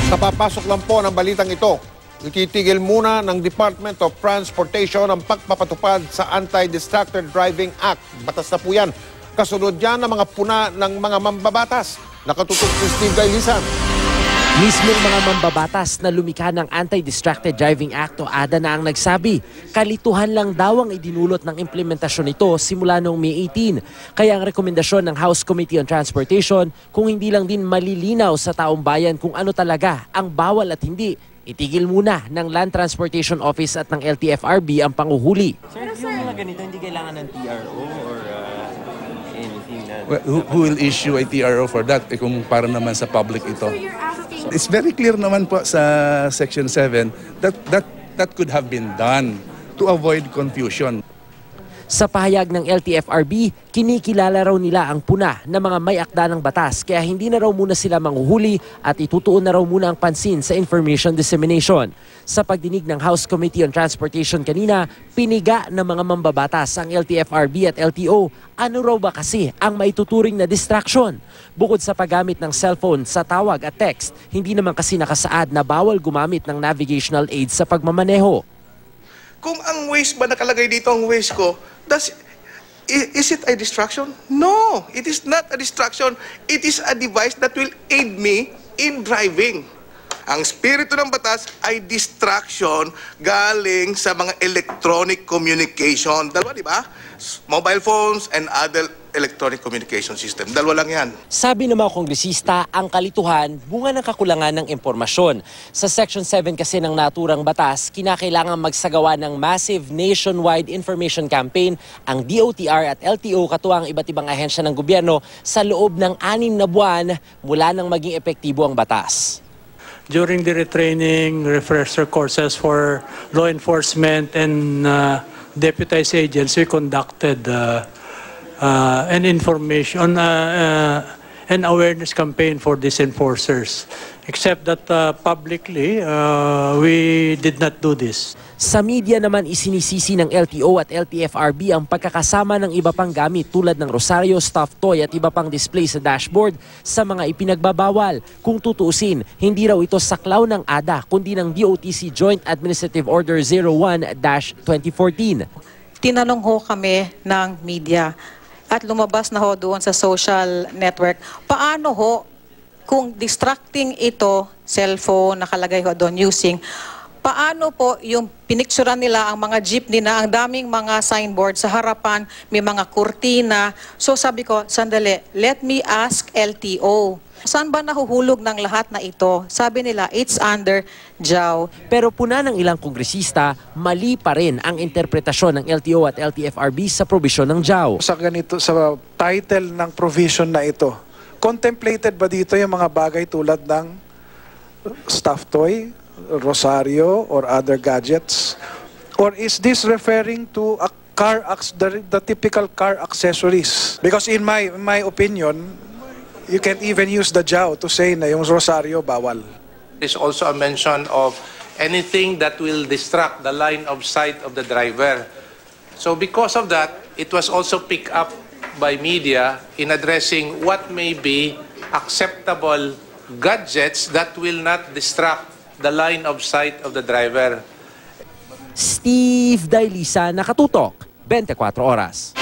Kapapasok lang po ng balitang ito, ititigil muna ng Department of Transportation ang pagpapatupad sa Anti-Distracted Driving Act. Batas na po yan. Kasunod yan ng mga puna ng mga mambabatas. Nakatutok si Steve Gailisan. Mismong mga mambabatas na lumikha ng Anti-Distracted Driving Act o ADA na ang nagsabi, kalituhan lang daw ang idinulot ng implementasyon nito simula noong May 18. Kaya ang rekomendasyon ng House Committee on Transportation, kung hindi lang din malilinaw sa taong bayan kung ano talaga ang bawal at hindi, itigil muna ng Land Transportation Office at ng LTFRB ang panguhuli. Sir, yung mga ganito hindi kailangan ng TRO or anything na... Who will issue a TRO for that kung para naman sa public ito? It's very clear naman po sa Section 7 that could have been done to avoid confusion. Sa pahayag ng LTFRB, kinikilala raw nila ang puna ng mga may akda ng batas kaya hindi na raw muna sila manghuhuli at itutuon na raw muna ang pansin sa information dissemination. Sa pagdinig ng House Committee on Transportation kanina, piniga ng mga mambabatas ang LTFRB at LTO. Ano raw ba kasi ang maituturing na distraction? Bukod sa paggamit ng cellphone sa tawag at text, hindi naman kasi nakasaad na bawal gumamit ng navigational aids sa pagmamaneho. Kung ang Waze ba nakalagay dito ang Waze ko, is it a distraction? No, it is not a distraction. It is a device that will aid me in driving. Ang spirito ng batas ay distraction galing sa mga electronic communication. Dalawa, di ba? Mobile phones and other electronic communication system. Dalawa lang yan. Sabi ng mga kongresista, ang kalituhan bunga ng kakulangan ng impormasyon. Sa Section 7 kasi ng naturang batas, kinakailangan magsagawa ng massive nationwide information campaign ang DOTR at LTO katuwang iba't ibang ahensya ng gobyerno sa loob ng 6 na buwan mula nang maging epektibo ang batas. During the retraining, refresher courses for law enforcement and deputized agents, we conducted an information and awareness campaign for these enforcers. Except that publicly, we did not do this. Sa media naman isinisisi ng LTO at LTFRB ang pagkakasama ng iba pang gamit tulad ng rosaryo, stuffed toy at iba pang display sa dashboard sa mga ipinagbabawal. Kung tutuusin, hindi raw ito saklaw ng ADA kundi ng DOTC Joint Administrative Order 01-2014. Tinanong ho kami ng media at lumabas na ho doon sa social network, paano ho kung distracting ito, cellphone, nakalagay ho doon using, paano po yung pinicturean nila ang mga jeepney na ang daming mga signboard sa harapan, may mga kurtina. So sabi ko, sandali, let me ask LTO. Saan ba nahuhulog ng lahat na ito? Sabi nila, it's under JAW. Pero puna ng ilang kongresista, mali pa rin ang interpretasyon ng LTO at LTFRB sa probisyon ng JAW. Sa ganito, sa title ng provision na ito, contemplated ba dito yung mga bagay tulad ng stuffed toy, rosaryo, or other gadgets? Or is this referring to a the typical car accessories? Because in my opinion, you can even use the JAW to say na yung rosaryo bawal. There's also a mention of anything that will distract the line of sight of the driver. So because of that, it was also picked up by media in addressing what may be acceptable gadgets that will not distract the line of sight of the driver. Steve Dailisa, Nakatutok, 24 Oras.